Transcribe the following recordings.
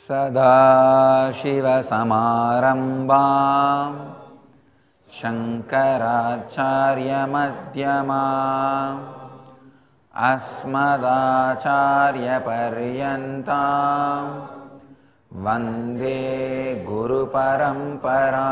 सदाशिवसमारम्भां शङ्कराचार्यमध्यमाम् अस्मदाचार्यपर्यन्तां वन्दे गुरुपरम्पराम्.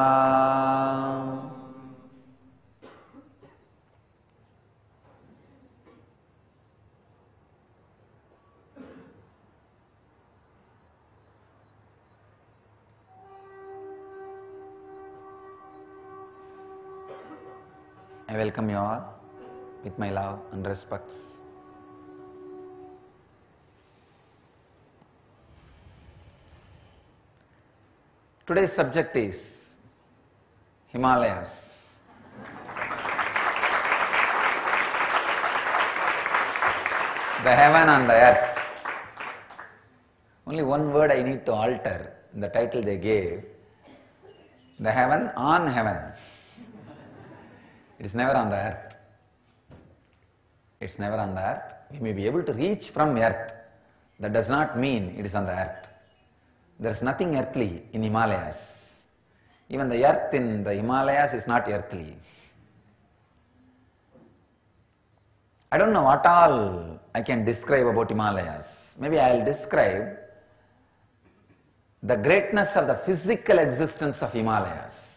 I welcome you all with my love and respects. Today's subject is Himalayas. The heaven and the earth. Only one word I need to alter in the title they gave. The heaven on heaven. It is never on the earth. It's never on the earth. We may be able to reach from earth. That does not mean it is on the earth. There is nothing earthly in Himalayas. Even the earth in the Himalayas is not earthly. I don't know what all I can describe about Himalayas. Maybe I will describe the greatness of the physical existence of Himalayas.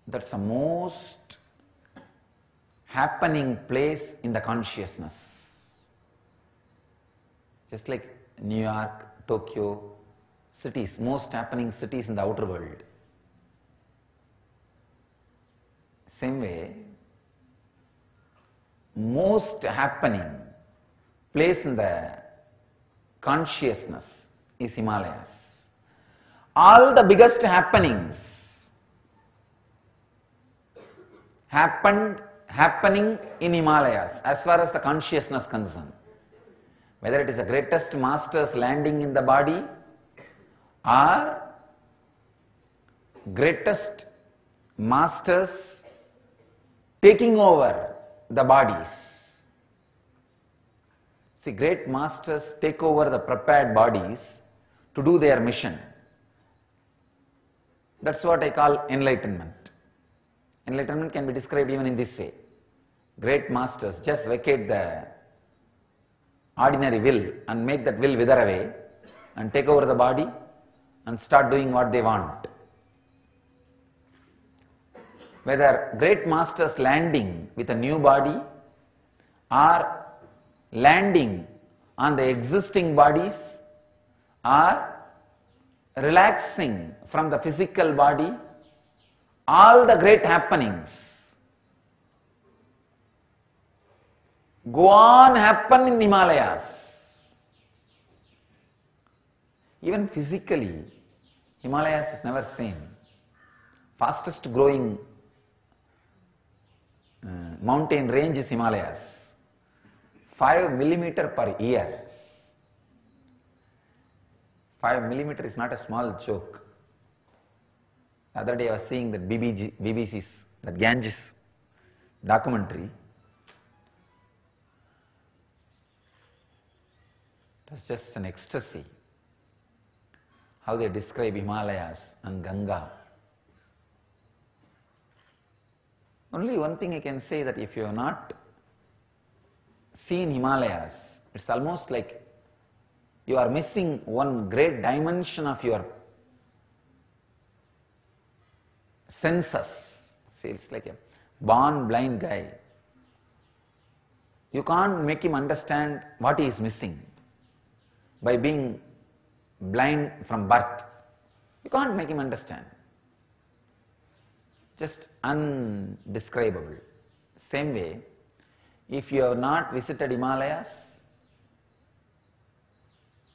That's the most happening place in the consciousness. Just like New York, Tokyo, cities, most happening cities in the outer world. Same way, most happening place in the consciousness is Himalayas. All the biggest happenings happening in Himalayas as far as the consciousness concerned. Whether it is the greatest masters landing in the body or greatest masters taking over the bodies. See, great masters take over the prepared bodies to do their mission. That's what I call enlightenment. Enlightenment can be described even in this way. Great masters just vacate the ordinary will and make that will wither away and take over the body and start doing what they want. Whether great masters landing with a new body or landing on the existing bodies or relaxing from the physical body, all the great happenings go on happen in the Himalayas. Even physically, Himalayas is never seen. Fastest growing mountain range is Himalayas. 5 millimeter per year. 5 millimeter is not a small joke. The other day I was seeing that BBC's, that Ganges documentary. It was just an ecstasy. How they describe Himalayas and Ganga. Only one thing I can say, that if you have not seen Himalayas, it's almost like you are missing one great dimension of your senses. See, it's like a born blind guy. You can't make him understand what he is missing by being blind from birth. You can't make him understand. Just undescribable. Same way, if you have not visited Himalayas,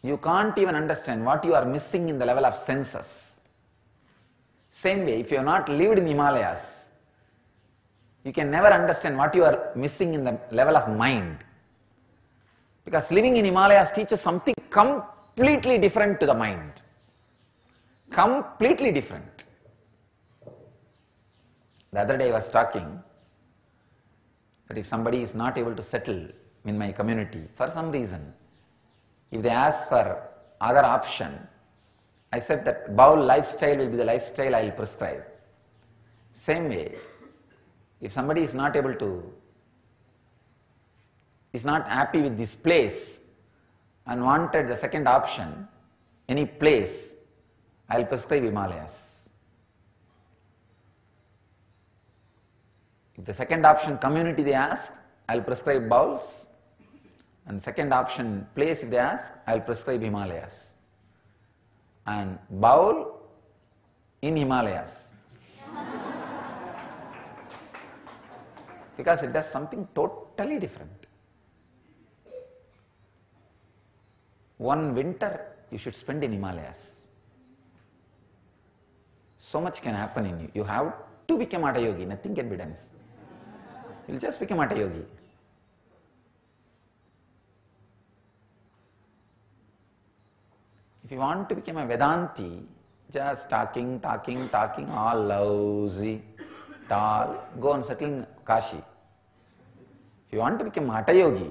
you can't even understand what you are missing in the level of senses. Same way, if you have not lived in Himalayas, you can never understand what you are missing in the level of mind. Because living in Himalayas teaches something completely different to the mind. Completely different. The other day I was talking that if somebody is not able to settle in my community for some reason. If they ask for other option, I said that bowl lifestyle will be the lifestyle I will prescribe. Same way, if somebody is not able to, is not happy with this place and wanted the second option, any place, I will prescribe Himalayas. If the second option community they ask, I will prescribe bowls. And second option place if they ask, I will prescribe Himalayas. And bowl in Himalayas. Because it does something totally different. One winter you should spend in Himalayas. So much can happen in you. You have to become Hatha Yogi, nothing can be done. You will just become Hatha Yogi. If you want to become a Vedanti, just talking, all lousy, tall, go and settle in Kashi. If you want to become Hatha Yogi,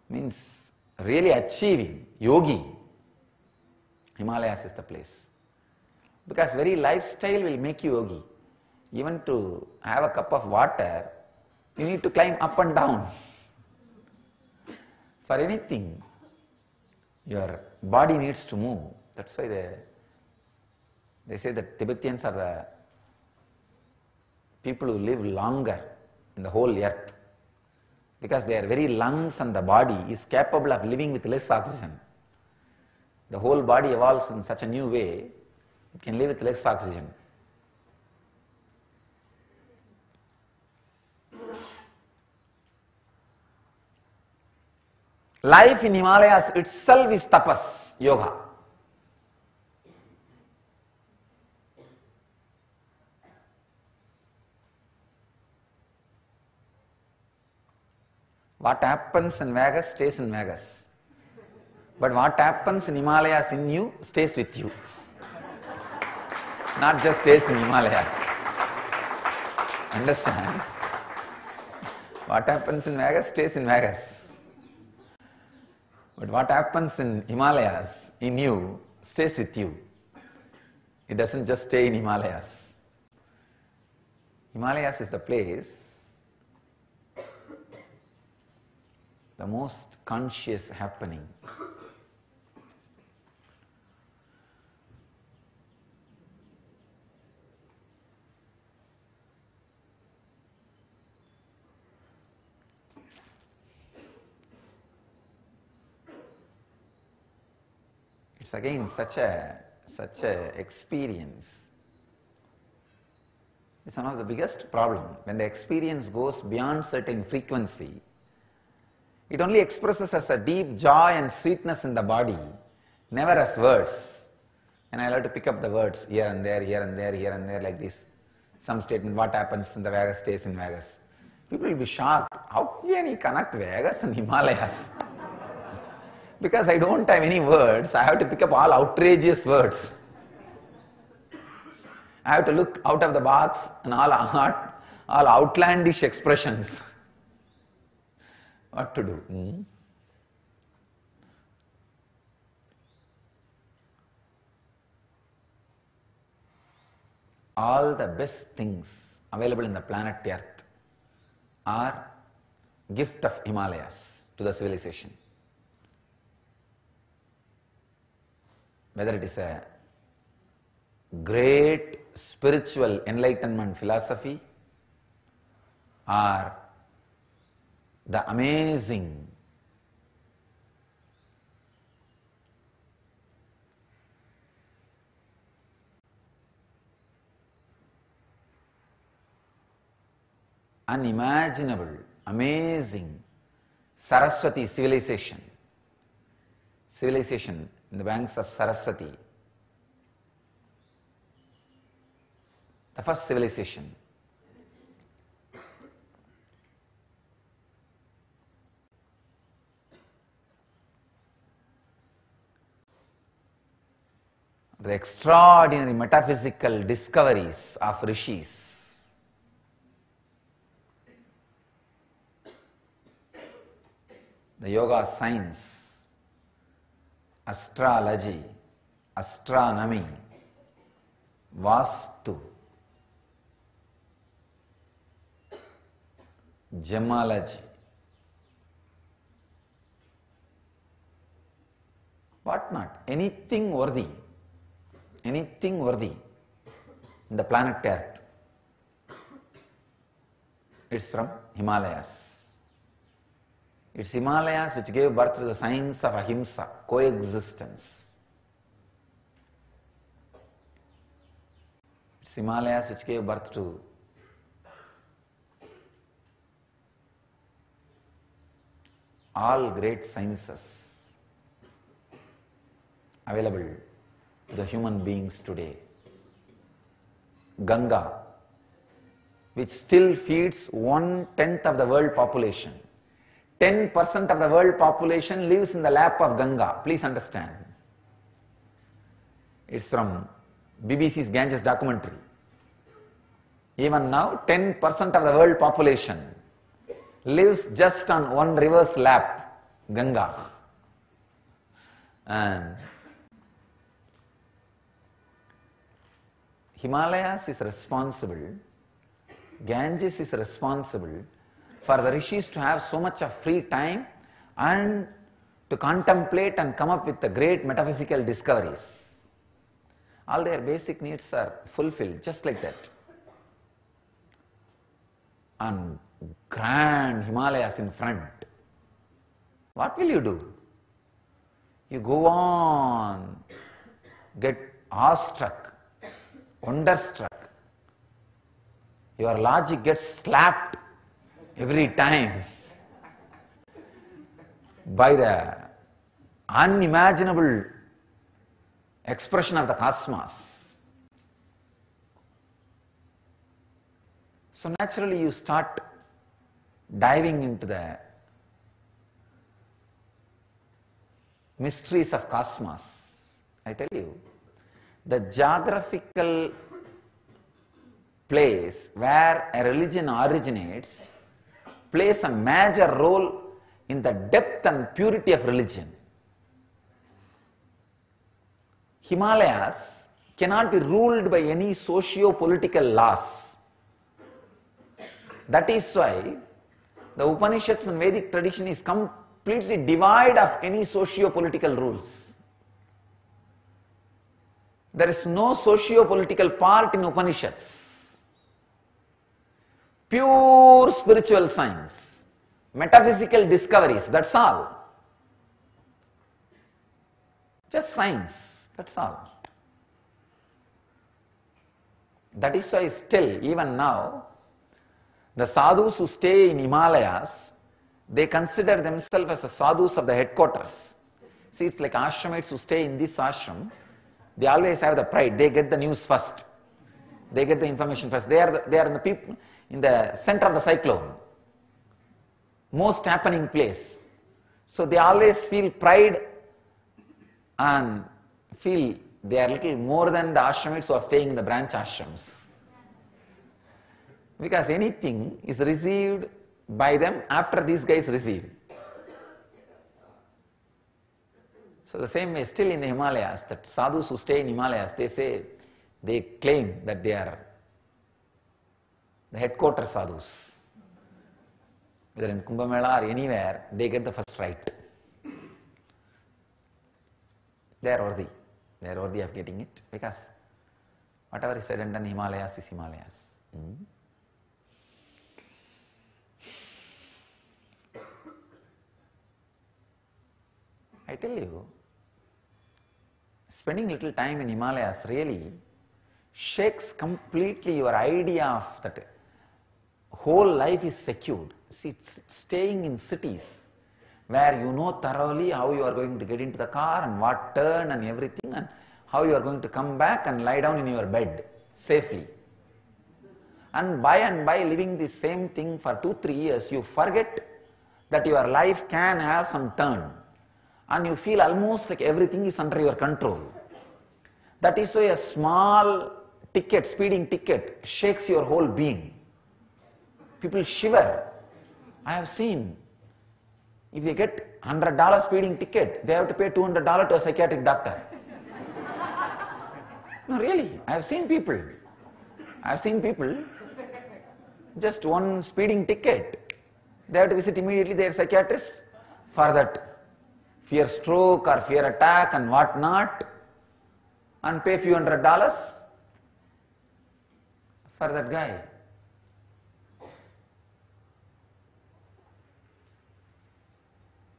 means really achieving Yogi, Himalayas is the place. Because very lifestyle will make you Yogi. Even to have a cup of water, you need to climb up and down. For anything, your body needs to move. That's why they say that Tibetans are the people who live longer in the whole earth. Because their very lungs and the body is capable of living with less oxygen. The whole body evolves in such a new way, it can live with less oxygen. Life in Himalayas itself is tapas, yoga. What happens in Vegas stays in Vegas. But what happens in Himalayas in you stays with you. Not just stays in Himalayas. Understand? What happens in Vegas stays in Vegas. But what happens in Himalayas in you stays with you. It doesn't just stay in Himalayas. Himalayas is the place, the most conscious happening. It's again such a experience. It's one of the biggest problems. When the experience goes beyond certain frequency, it only expresses as a deep joy and sweetness in the body, never as words. And I'll have to pick up the words here and there, here and there, here and there, like this. Some statement, what happens in the Vegas stays in Vegas. People will be shocked. How can he connect Vegas and Himalayas? Because I don't have any words, I have to pick up all outrageous words. I have to look out of the box and all outlandish expressions. What to do? All the best things available in the planet Earth are gift of Himalayas to the civilization. Whether it is a great spiritual enlightenment philosophy or the amazing unimaginable, amazing Saraswati civilization in the banks of Saraswati, the first civilization. The extraordinary metaphysical discoveries of rishis. the yoga science, astrology, astronomy, vastu, gemology, what not, anything worthy in the planet Earth, it's from Himalayas. It's Himalayas which gave birth to the science of ahimsa, coexistence. It's Himalayas which gave birth to all great sciences available to the human beings today. Ganga, which still feeds 1/10 of the world population. 10% of the world population lives in the lap of Ganga. Please understand. It's from BBC's Ganges documentary. Even now, 10% of the world population lives just on one river's lap, Ganga. And Himalayas is responsible, Ganges is responsible for the rishis to have so much of free time and to contemplate and come up with the great metaphysical discoveries. All their basic needs are fulfilled just like that. And grand Himalayas in front. What will you do? You go on, get awestruck, wonderstruck. Your logic gets slapped every time by the unimaginable expression of the cosmos. So naturally you start diving into the mysteries of cosmos. I tell you, the geographical place where a religion originates plays a major role in the depth and purity of religion. Himalayas cannot be ruled by any socio-political laws. That is why the Upanishads and Vedic tradition is completely devoid of any socio-political rules. There is no socio-political part in Upanishads. Pure spiritual science, metaphysical discoveries, that's all. Just science, that's all. That is why still, even now, the sadhus who stay in Himalayas, they consider themselves as the sadhus of the headquarters. See, it's like ashramites who stay in this ashram, they always have the pride, they get the news first. They get the information first. They are in the people in the center of the cyclone, most happening place. So they always feel pride and feel they are little more than the ashramites who are staying in the branch ashrams. Because anything is received by them after these guys receive. So the same way, still in the Himalayas, that sadhus who stay in Himalayas, they claim that they are the headquarters sadhus. Whether in Kumbh Mela or anywhere, they get the first right. They are worthy. They are worthy of getting it because whatever is said and done, Himalayas is Himalayas. I tell you, spending little time in Himalayas really shakes completely your idea of that whole life is secured. See, it's staying in cities where you know thoroughly how you are going to get into the car and what turn and everything and how you are going to come back and lie down in your bed safely. And by living the same thing for 2-3 years, you forget that your life can have some turn and you feel almost like everything is under your control. That is why a small ticket, speeding ticket, shakes your whole being. People shiver. I have seen If they get $100 speeding ticket, they have to pay $200 to a psychiatric doctor. No, really, I have seen people, just one speeding ticket, they have to visit immediately their psychiatrist for that fear stroke or fear attack and what not, and pay few $100 for that guy.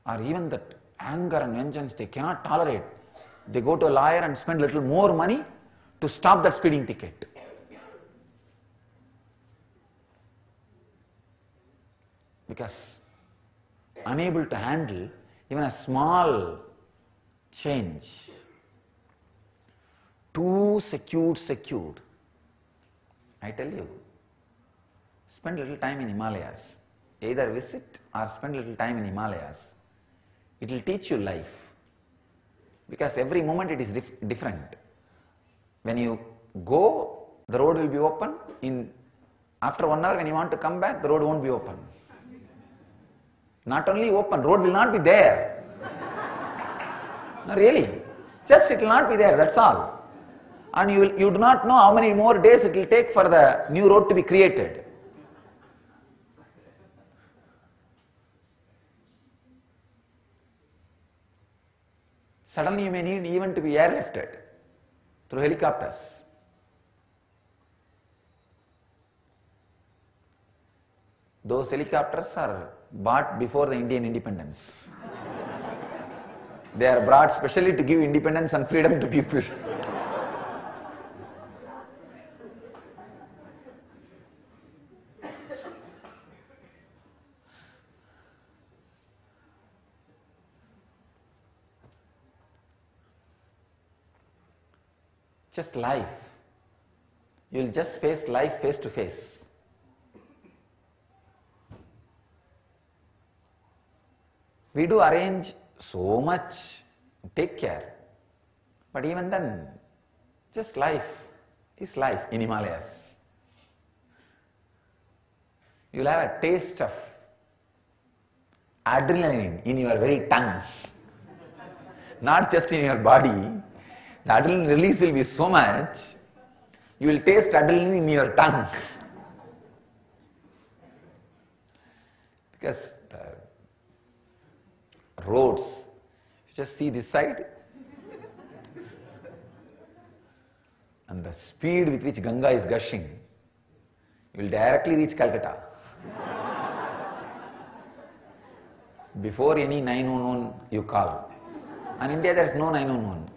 Or even that anger and vengeance they cannot tolerate. They go to a lawyer and spend little more money to stop that speeding ticket. Because unable to handle even a small change. Too secured. I tell you, spend little time in Himalayas. Either visit or spend little time in Himalayas. It will teach you life. Because every moment it is different. When you go, the road will be open. After 1 hour when you want to come back, the road won't be open. Not only open, road will not be there. No, really. Just it will not be there, that's all. And you do not know how many more days it will take for the new road to be created. Suddenly you may need even to be airlifted through helicopters. Those helicopters are bought before the Indian independence. They are brought specially to give independence and freedom to people. Just life. You will just face life face to face. We do arrange so much, take care. But even then, just life is life in Himalayas. You will have a taste of adrenaline in your very tongue. Not just in your body. The adrenaline release will be so much, you will taste adrenaline in your tongue. Because the roads, you just see this side, and the speed with which Ganga is gushing, you will directly reach Calcutta. Before any 911 you call. In India there is no 911.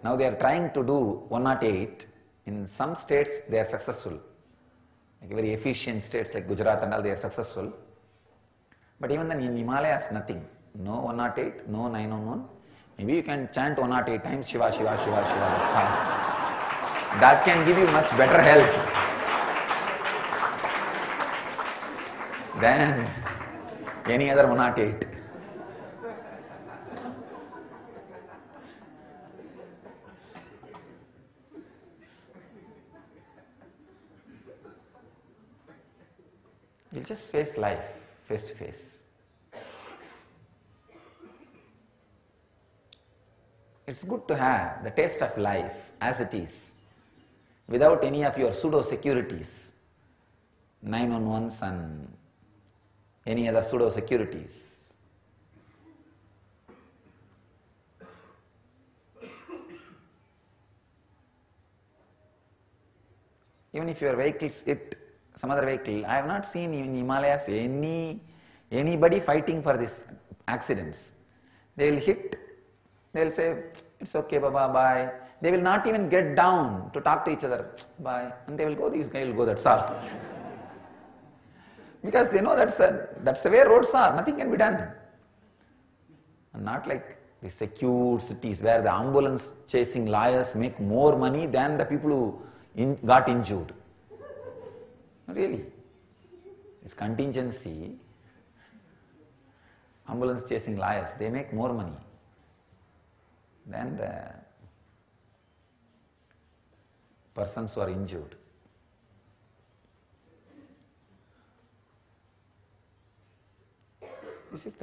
Now they are trying to do 108. In some states they are successful. Like very efficient states like Gujarat and all, they are successful. But even then in Himalayas nothing. No 108, no 911. Maybe you can chant 108 times Shiva, Shiva, Shiva, Shiva. That's all. That can give you much better help than any other 108. You'll just face life face to face. It's good to have the taste of life as it is, without any of your pseudo securities, 911s and any other pseudo securities. Even if your vehicle hit some other vehicle, I have not seen in Himalayas anybody fighting for these accidents. They will hit, they will say, it's okay, Baba, bye. They will not even get down to talk to each other, bye. And they will go, this guy will go, that's all. Because they know that's the way roads are, nothing can be done. And not like the secure cities where the ambulance chasing lawyers make more money than the people who got injured. Really. This contingency, ambulance chasing lawyers, they make more money than the persons who are injured. This is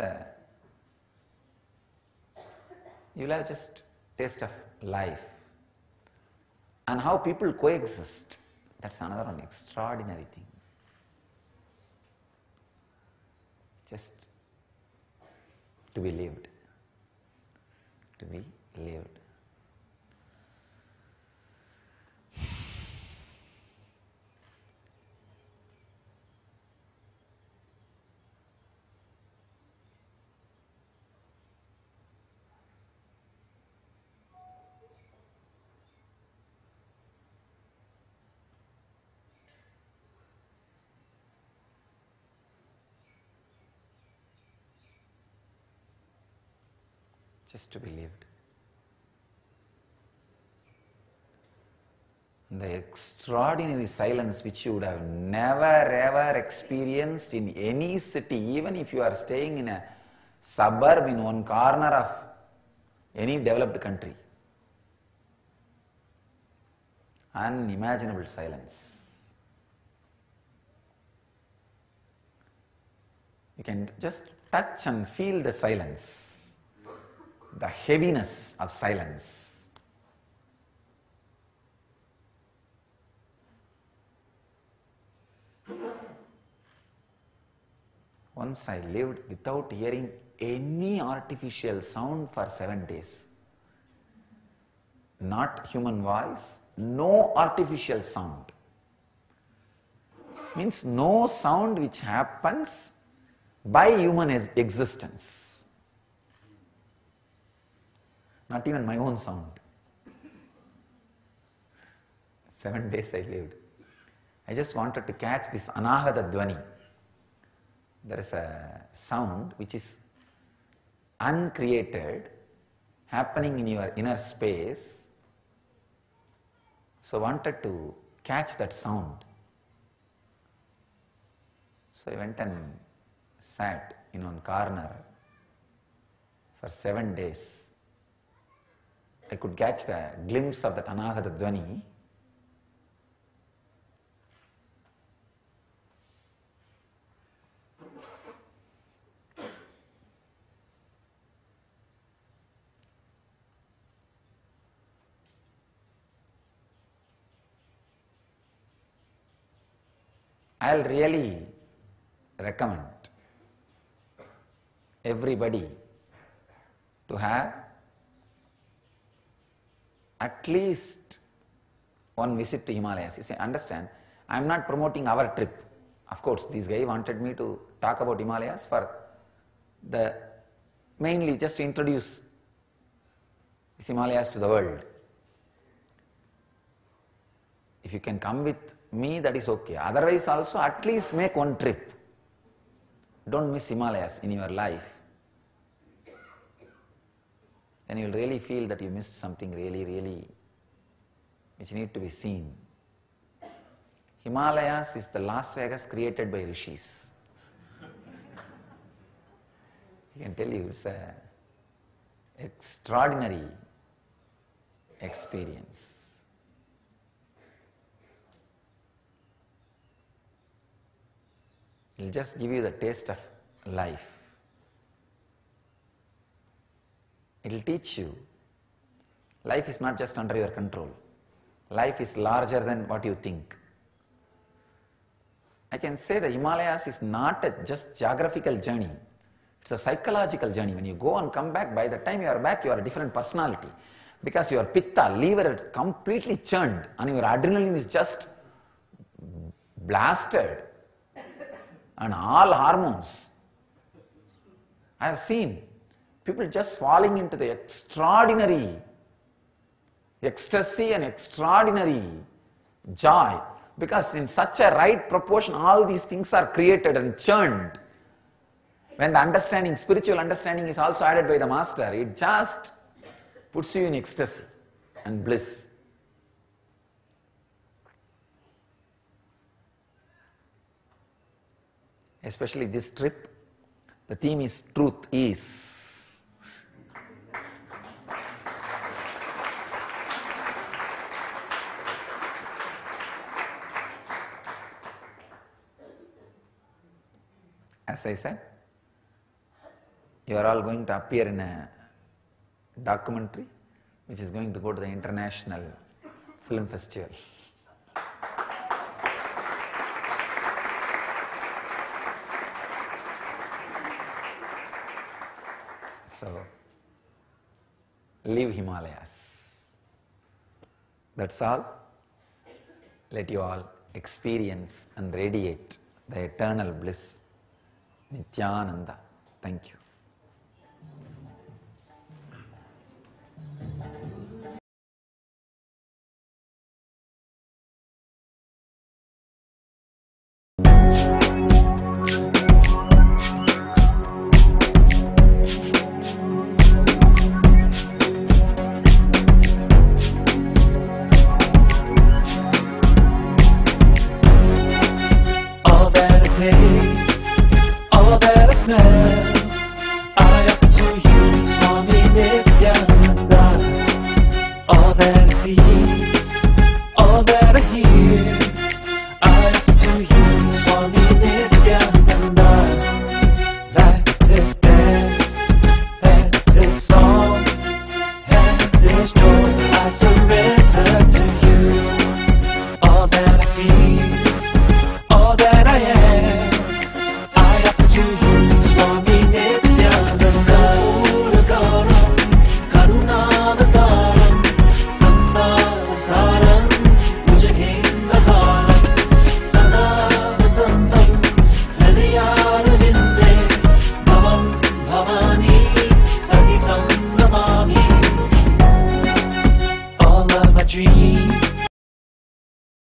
you will have just taste of life. And how people coexist, that's another one extraordinary thing. Just to be lived. To be lived. Just to be lived. The extraordinary silence which you would have never ever experienced in any city, even if you are staying in a suburb in one corner of any developed country. Unimaginable silence. You can just touch and feel the silence. The heaviness of silence. Once I lived without hearing any artificial sound for 7 days. Not human voice, no artificial sound. Means no sound which happens by human existence. Not even my own sound. 7 days I lived. I just wanted to catch this anahata dhvani. There is a sound which is uncreated, happening in your inner space. So I wanted to catch that sound. So I went and sat in one corner for 7 days. I could catch the glimpse of that anahata dhvani. I'll really recommend everybody to have at least one visit to Himalayas. You see, understand, I am not promoting our trip. Of course, this guy wanted me to talk about Himalayas for the mainly just to introduce these Himalayas to the world. If you can come with me, that is okay. Otherwise also, at least make one trip. Don't miss Himalayas in your life. Then you will really feel that you missed something really which need to be seen. Himalayas is the Las Vegas created by rishis. I can tell you, it's an extraordinary experience. It will just give you the taste of life. It will teach you life is not just under your control. Life is larger than what you think. I can say the Himalayas is not a just geographical journey. It's a psychological journey. When you go and come back, by the time you are back, you are a different personality. Because your pitta, liver is completely churned and your adrenaline is just blasted. And all hormones. I have seen people just falling into the extraordinary ecstasy and extraordinary joy, because in such a right proportion all these things are created and churned. When the understanding, spiritual understanding is also added by the master, it just puts you in ecstasy and bliss. Especially this trip, the theme is truth is. As I said, You are all going to appear in a documentary which is going to go to the International Film Festival. So, leave Himalayas. That's all. Let you all experience and radiate the eternal bliss. Nityananda. Thank you. All that I smell, I up to you, Swami Nityananda. All that I see, all that I hear, I up to you, Swami Nityananda. Like this dance, and this song, and this joy, I surrender to you. All that I feel, all that I am, dream.